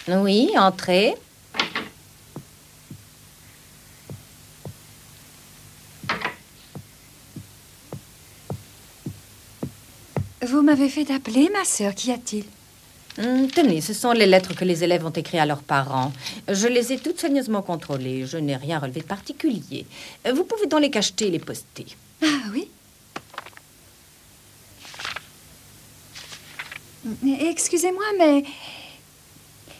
Oui, entrez. Vous m'avez fait appeler, ma sœur. Qu'y a-t-il? Tenez, ce sont les lettres que les élèves ont écrites à leurs parents. Je les ai toutes soigneusement contrôlées. Je n'ai rien relevé de particulier. Vous pouvez donc les cacheter et les poster. Ah oui? Excusez-moi, mais...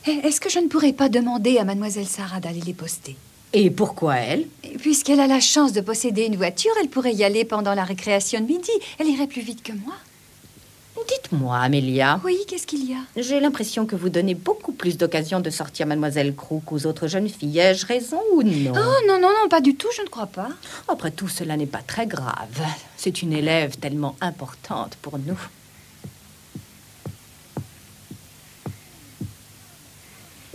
est-ce que je ne pourrais pas demander à mademoiselle Sarah d'aller les poster? Et pourquoi elle? Puisqu'elle a la chance de posséder une voiture, elle pourrait y aller pendant la récréation de midi. Elle irait plus vite que moi. Dites-moi, Amélia. Oui, qu'est-ce qu'il y a? J'ai l'impression que vous donnez beaucoup plus d'occasions de sortir mademoiselle Crook aux autres jeunes filles. Ai-je raison ou non? Oh, non, non, non, pas du tout, je ne crois pas. Après tout, cela n'est pas très grave. C'est une élève tellement importante pour nous.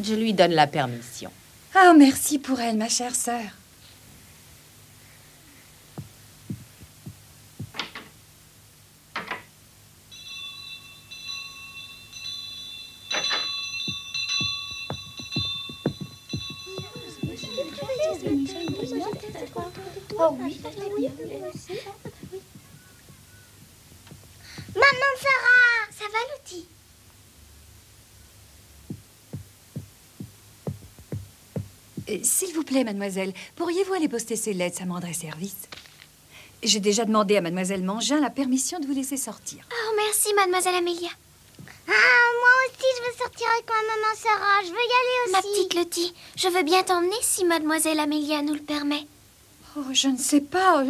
Je lui donne la permission. Ah, merci pour elle, ma chère sœur. Oh oui. Maman Sarah, ça va Lottie? S'il vous plaît, mademoiselle, pourriez-vous aller poster ces lettres? Ça me rendrait service. J'ai déjà demandé à mademoiselle Mangin la permission de vous laisser sortir. Oh, merci, mademoiselle Amélia. Ah, moi aussi, je veux sortir avec ma maman Sarah. Je veux y aller aussi. Ma petite Lottie, je veux bien t'emmener si mademoiselle Amélia nous le permet. Oh, je ne sais pas.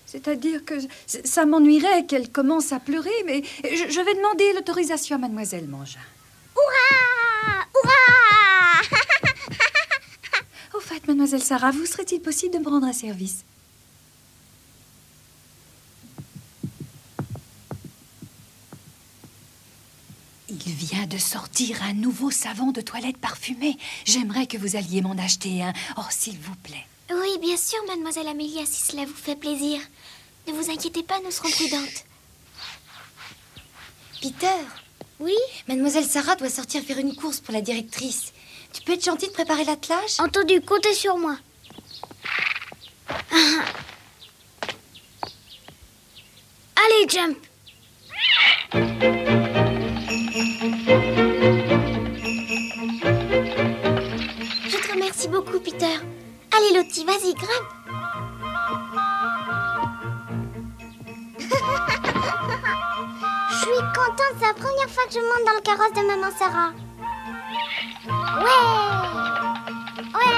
C'est-à-dire que ça m'ennuierait qu'elle commence à pleurer, mais je vais demander l'autorisation à mademoiselle Mangin. Hurrah! Hurrah! Au fait, mademoiselle Sarah, vous serait-il possible de me rendre un service? Il vient de sortir un nouveau savon de toilette parfumé. J'aimerais que vous alliez m'en acheter un. Oh, s'il vous plaît. Oui, bien sûr, mademoiselle Amélia, si cela vous fait plaisir. Ne vous inquiétez pas, nous serons prudentes. Peter? Oui? Mademoiselle Sarah doit sortir faire une course pour la directrice. Tu peux être gentille de préparer l'attelage? Entendu, comptez sur moi. Allez, jump! Je te remercie beaucoup, Peter. Allez, Lottie, vas-y, grimpe. Je suis contente, c'est la première fois que je monte dans le carrosse de maman Sarah. Ouais! Ouais!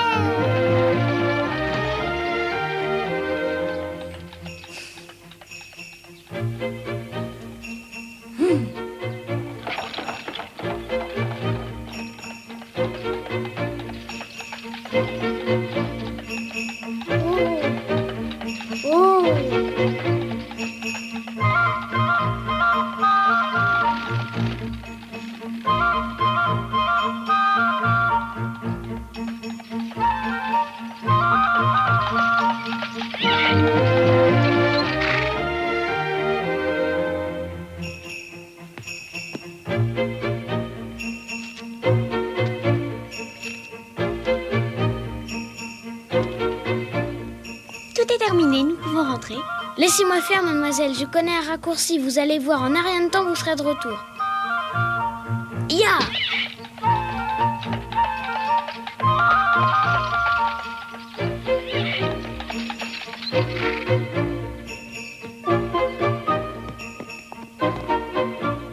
Tout est terminé, nous pouvons rentrer. Laissez-moi faire, mademoiselle. Je connais un raccourci. Vous allez voir, en un rien de temps, vous serez de retour. Ya!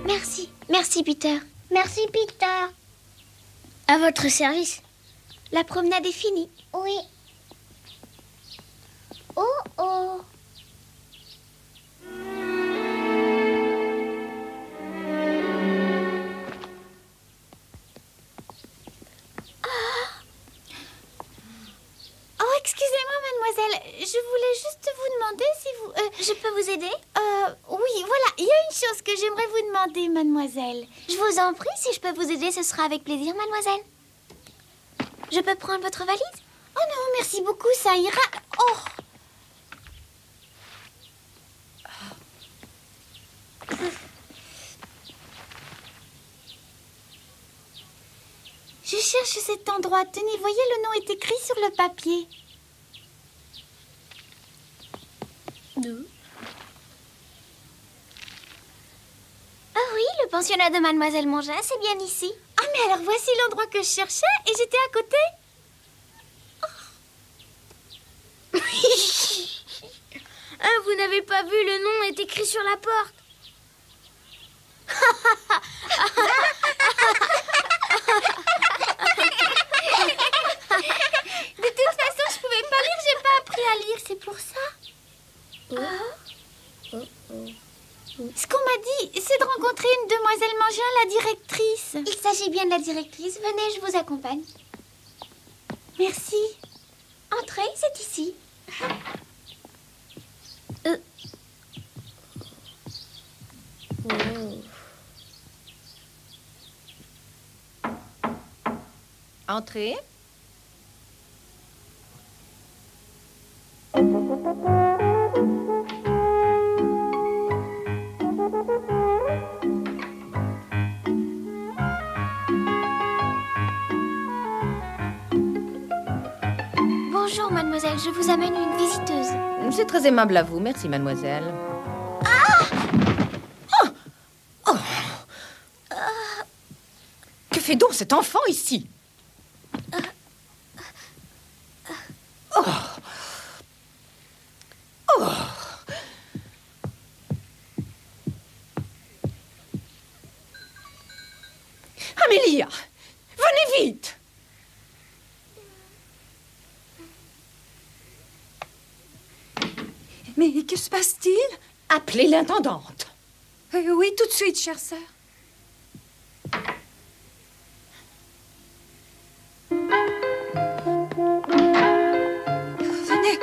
Merci. Merci, Peter. Merci, Peter. À votre service. La promenade est finie. Oui. Oh, oh. Oh, excusez-moi, mademoiselle. Je voulais juste vous demander si vous... Je peux vous aider? Oui, voilà. Il y a une chose que j'aimerais vous demander, mademoiselle. Je vous en prie, si je peux vous aider, ce sera avec plaisir, mademoiselle. Je peux prendre votre valise? Oh non, merci beaucoup, ça ira. Oh! Je cherche cet endroit. Tenez, voyez, le nom est écrit sur le papier. Ah oui, le pensionnat de Mademoiselle Mangin, c'est bien ici. Ah, mais alors voici l'endroit que je cherchais et j'étais à côté. Ah, vous n'avez pas vu, le nom est écrit sur la porte. De toute façon, je pouvais pas lire, j'ai pas appris à lire, c'est pour ça. Ce qu'on m'a dit, c'est de rencontrer une demoiselle Mangin, la directrice. Il s'agit bien de la directrice. Venez, je vous accompagne. Merci. Entrez, c'est ici. Entrez. Bonjour, mademoiselle, je vous amène une visiteuse. C'est très aimable à vous. Merci, mademoiselle. Que fait donc cet enfant ici? Amélia, venez vite. Mais que se passe-t-il? Appelez l'intendante. Oui, tout de suite, chère sœur. Venez.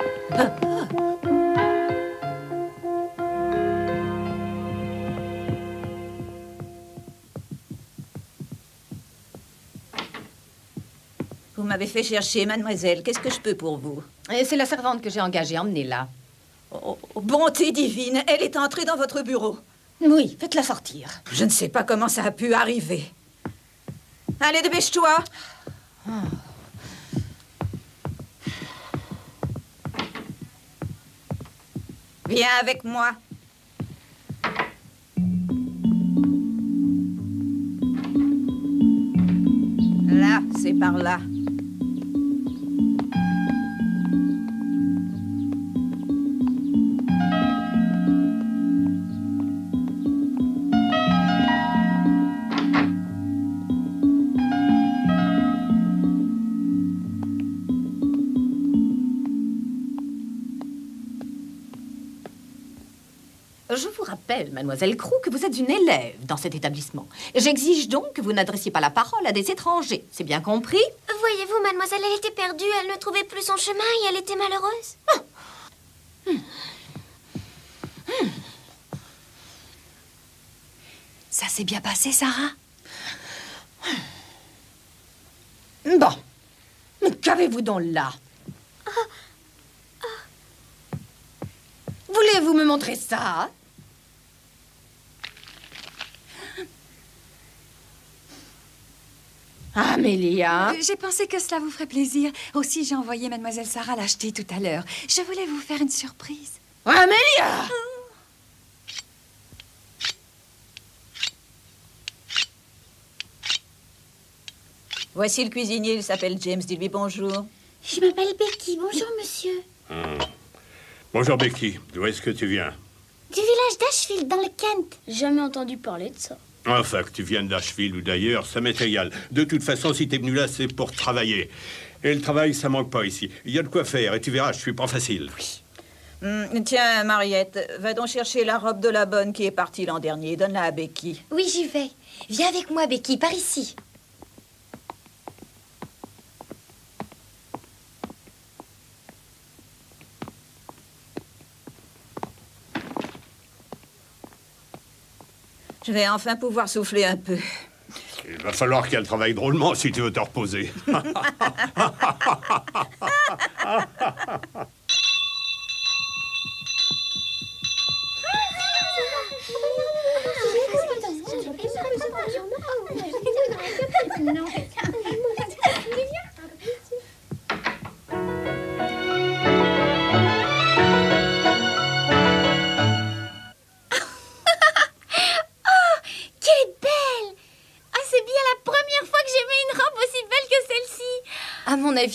Vous m'avez fait chercher, mademoiselle. Qu'est-ce que je peux pour vous? Et c'est la servante que j'ai engagée. Emmenez-la. Oh, bonté divine, elle est entrée dans votre bureau. Oui, faites-la sortir. Je ne sais pas comment ça a pu arriver. Allez, dépêche-toi. Viens avec moi. Là, c'est par là. Je vous rappelle, mademoiselle Crew, que vous êtes une élève dans cet établissement. J'exige donc que vous n'adressiez pas la parole à des étrangers. C'est bien compris? Voyez-vous, mademoiselle, elle était perdue, elle ne trouvait plus son chemin et elle était malheureuse. Ça s'est bien passé, Sarah? Bon. Mais qu'avez-vous donc là? Voulez-vous me montrer ça? Amélia. J'ai pensé que cela vous ferait plaisir. Aussi, j'ai envoyé mademoiselle Sarah l'acheter tout à l'heure. Je voulais vous faire une surprise. Amélia! Voici le cuisinier, il s'appelle James. Dis-lui bonjour. Je m'appelle Becky. Bonjour, monsieur. Bonjour Becky, d'où est-ce que tu viens? Du village d'Ashfield, dans le Kent. Jamais entendu parler de ça. Enfin, que tu viennes d'Ashfield ou d'ailleurs, ça m'est égal. De toute façon, si t'es venu là, c'est pour travailler. Et le travail, ça manque pas ici. Il y a de quoi faire, et tu verras, je suis pas facile. Oui. Tiens, Mariette, va donc chercher la robe de la bonne qui est partie l'an dernier. Donne-la à Becky. Oui, j'y vais. Viens avec moi, Becky, par ici. Je vais enfin pouvoir souffler un peu. Il va falloir qu'elle travaille drôlement si tu veux te reposer.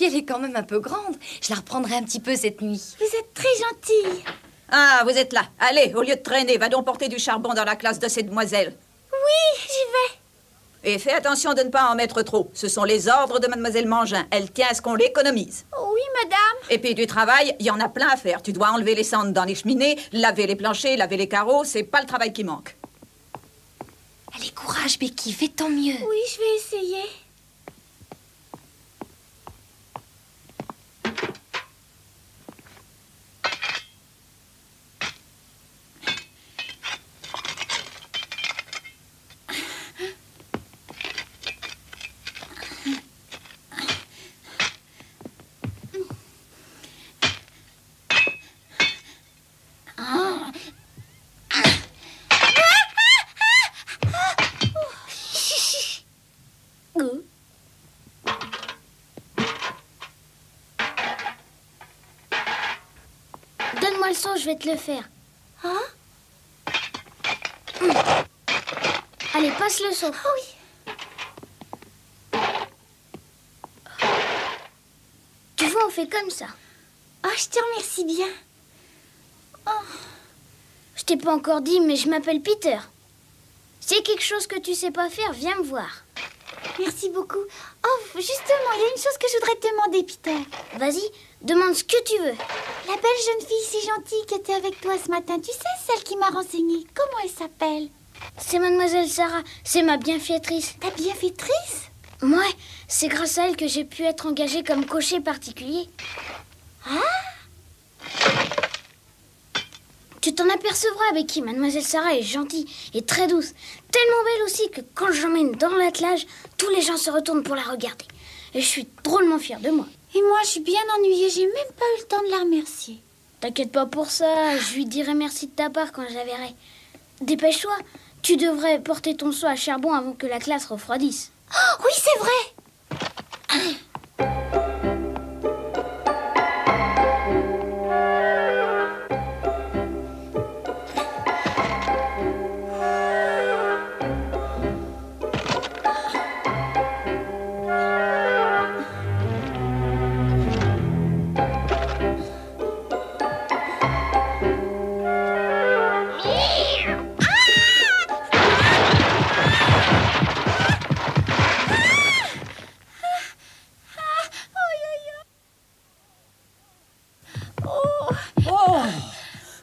fille, elle est quand même un peu grande. Je la reprendrai un petit peu cette nuit. Vous êtes très gentille. Ah, vous êtes là. Allez, au lieu de traîner, va donc porter du charbon dans la classe de ces demoiselles. Oui, j'y vais. Et fais attention de ne pas en mettre trop. Ce sont les ordres de mademoiselle Mangin. Elle tient à ce qu'on l'économise. Oui, madame. Et puis du travail, il y en a plein à faire. Tu dois enlever les cendres dans les cheminées, laver les planchers, laver les carreaux. C'est pas le travail qui manque. Allez, courage, Becky, fais tant mieux. Oui, je vais essayer. Donne-moi le seau, je vais te le faire. Hein? Allez, passe le seau. Oui. Tu vois, on fait comme ça. Oh, je te remercie bien. Je t'ai pas encore dit, mais je m'appelle Peter. S'il y a quelque chose que tu sais pas faire, viens me voir. Merci beaucoup. Oh, justement, il y a une chose que je voudrais te demander, Peter. Vas-y, demande ce que tu veux. La belle jeune fille si gentille qui était avec toi ce matin, tu sais, celle qui m'a renseignée, comment elle s'appelle? C'est mademoiselle Sarah, c'est ma bienfaitrice. Ta bienfaitrice? Ouais, c'est grâce à elle que j'ai pu être engagée comme cocher particulier. Tu t'en apercevras, Becky. Mademoiselle Sarah est gentille et très douce. Tellement belle aussi que quand je l'emmène dans l'attelage, tous les gens se retournent pour la regarder. Et je suis drôlement fière de moi. Et moi, je suis bien ennuyée, j'ai même pas eu le temps de la remercier. T'inquiète pas pour ça, je lui dirai merci de ta part quand je la verrai. Dépêche-toi, tu devrais porter ton seau à charbon avant que la classe refroidisse. Oh, oui, c'est vrai.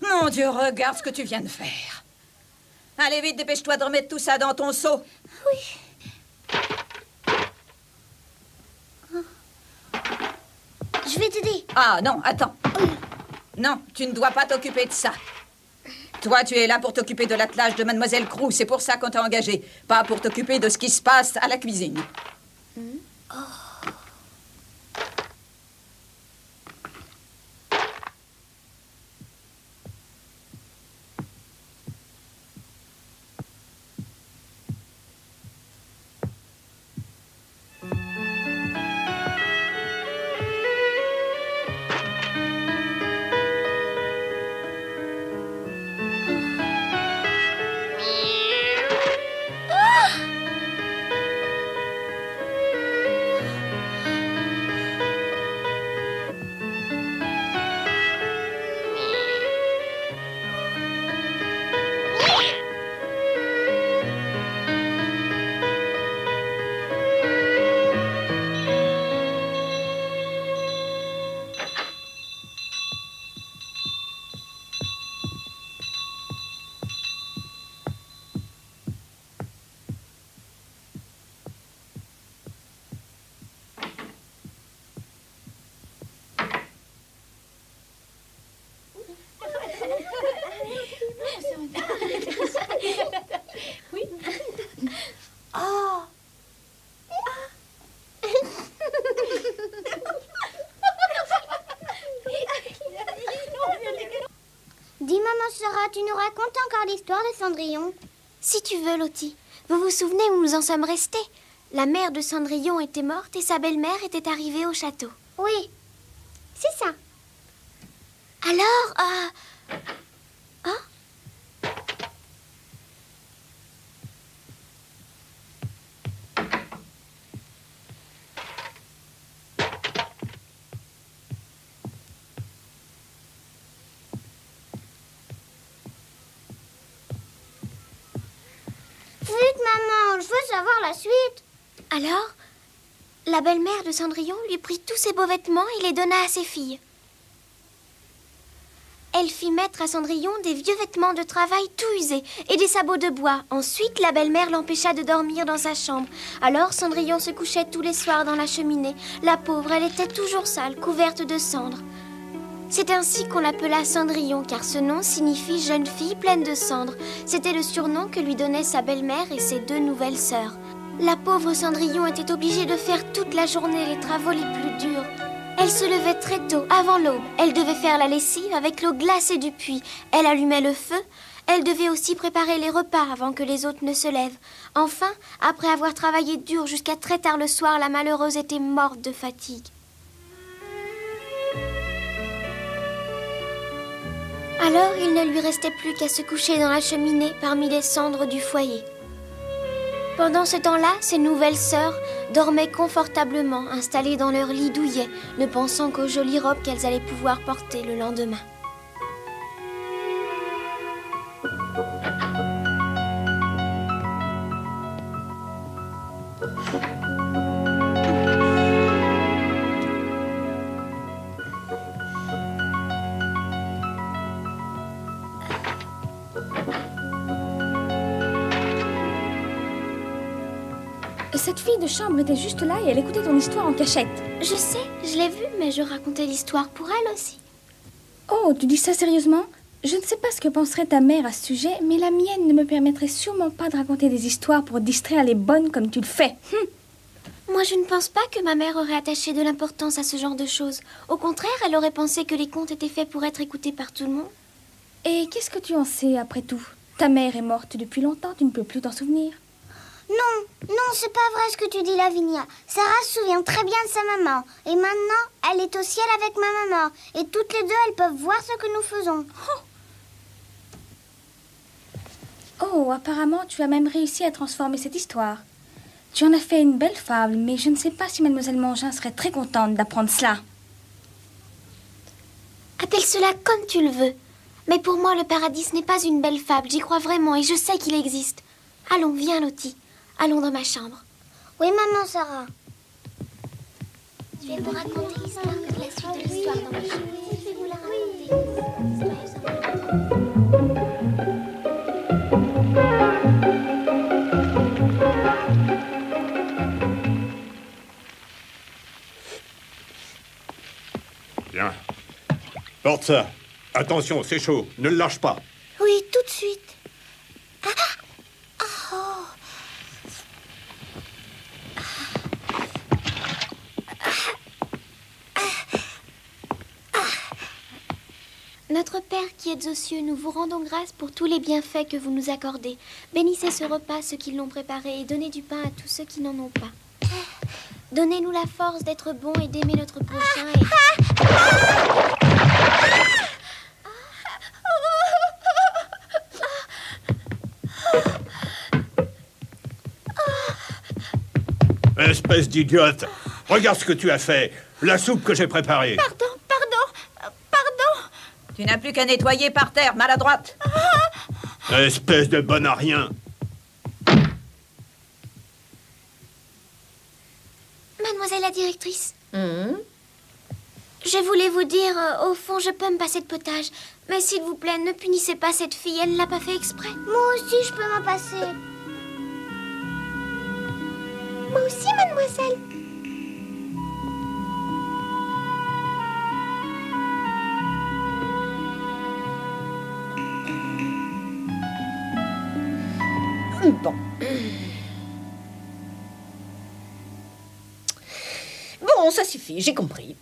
Mon Dieu, regarde ce que tu viens de faire. Allez vite, dépêche-toi de remettre tout ça dans ton seau. Je vais t'aider. Ah non, attends. Non, tu ne dois pas t'occuper de ça. Toi, tu es là pour t'occuper de l'attelage de Mademoiselle Crew. C'est pour ça qu'on t'a engagé. Pas pour t'occuper de ce qui se passe à la cuisine. Dis, maman Sarah, tu nous racontes encore l'histoire de Cendrillon? Si tu veux, Lottie. Vous vous souvenez où nous en sommes restés? La mère de Cendrillon était morte et sa belle-mère était arrivée au château. Oui, c'est ça. Alors, savoir la suite. Alors, la belle-mère de Cendrillon lui prit tous ses beaux vêtements et les donna à ses filles. Elle fit mettre à Cendrillon des vieux vêtements de travail tout usés et des sabots de bois. Ensuite, la belle-mère l'empêcha de dormir dans sa chambre. Alors Cendrillon se couchait tous les soirs dans la cheminée. La pauvre, elle était toujours sale, couverte de cendres. C'est ainsi qu'on l'appela Cendrillon, car ce nom signifie jeune fille pleine de cendres. C'était le surnom que lui donnaient sa belle-mère et ses 2 nouvelles sœurs. La pauvre Cendrillon était obligée de faire toute la journée les travaux les plus durs. Elle se levait très tôt, avant l'aube. Elle devait faire la lessive avec l'eau glacée du puits. Elle allumait le feu. Elle devait aussi préparer les repas avant que les autres ne se lèvent. Enfin, après avoir travaillé dur jusqu'à très tard le soir, la malheureuse était morte de fatigue. Alors, il ne lui restait plus qu'à se coucher dans la cheminée parmi les cendres du foyer. Pendant ce temps-là, ses nouvelles sœurs dormaient confortablement, installées dans leur lit douillet, ne pensant qu'aux jolies robes qu'elles allaient pouvoir porter le lendemain. Cette fille de chambre était juste là et elle écoutait ton histoire en cachette. Je sais, je l'ai vue, mais je racontais l'histoire pour elle aussi. Oh, tu dis ça sérieusement? Je ne sais pas ce que penserait ta mère à ce sujet, mais la mienne ne me permettrait sûrement pas de raconter des histoires pour distraire les bonnes comme tu le fais. Moi, je ne pense pas que ma mère aurait attaché de l'importance à ce genre de choses. Au contraire, elle aurait pensé que les contes étaient faits pour être écoutés par tout le monde. Et qu'est-ce que tu en sais après tout? Ta mère est morte depuis longtemps, tu ne peux plus t'en souvenir. Non, c'est pas vrai ce que tu dis, Lavinia. Sarah se souvient très bien de sa maman. Et maintenant, elle est au ciel avec ma maman. Et toutes les deux, elles peuvent voir ce que nous faisons. Oh, apparemment, tu as même réussi à transformer cette histoire. Tu en as fait une belle fable, mais je ne sais pas si Mademoiselle Mangin serait très contente d'apprendre cela. Appelle cela comme tu le veux. Mais pour moi, le paradis n'est pas une belle fable. J'y crois vraiment et je sais qu'il existe. Allons, viens, Lottie. Allons dans ma chambre. Oui, maman, Sarah. Je vais vous raconter l'histoire, la suite de l'histoire dans ma chambre. Je vais vous la raconter. Bien. Porte ça. Attention, c'est chaud. Ne le lâche pas. Oui, tout de suite. Notre Père qui êtes aux cieux, nous vous rendons grâce pour tous les bienfaits que vous nous accordez. Bénissez ce repas, ceux qui l'ont préparé, et donnez du pain à tous ceux qui n'en ont pas. Donnez-nous la force d'être bons et d'aimer notre prochain. Espèce d'idiote. Regarde ce que tu as fait. La soupe que j'ai préparée. Pardon. Tu n'as plus qu'à nettoyer par terre, maladroite. Espèce de bonne à rien. Mademoiselle la directrice, Hum. je voulais vous dire, au fond, je peux me passer de potage. Mais s'il vous plaît, ne punissez pas cette fille, elle ne l'a pas fait exprès. Moi aussi, je peux m'en passer. Moi aussi, mademoiselle. Bon. Bon, ça suffit, j'ai compris.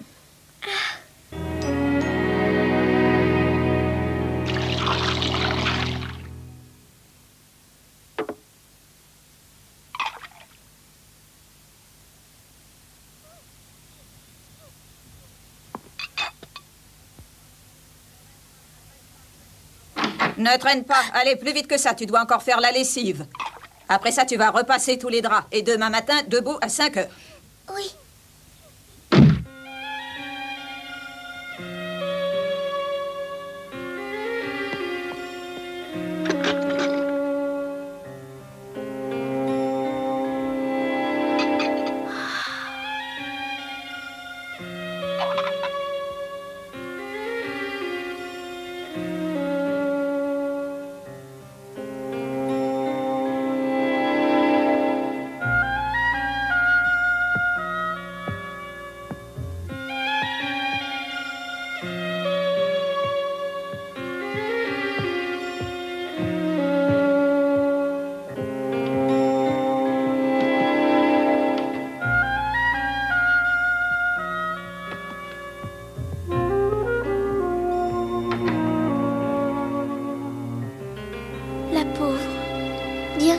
Ne traîne pas. Allez, plus vite que ça. Tu dois encore faire la lessive. Après ça, tu vas repasser tous les draps. Et demain matin, debout à 5 heures. Oui.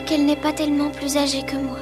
dire qu'elle n'est pas tellement plus âgée que moi.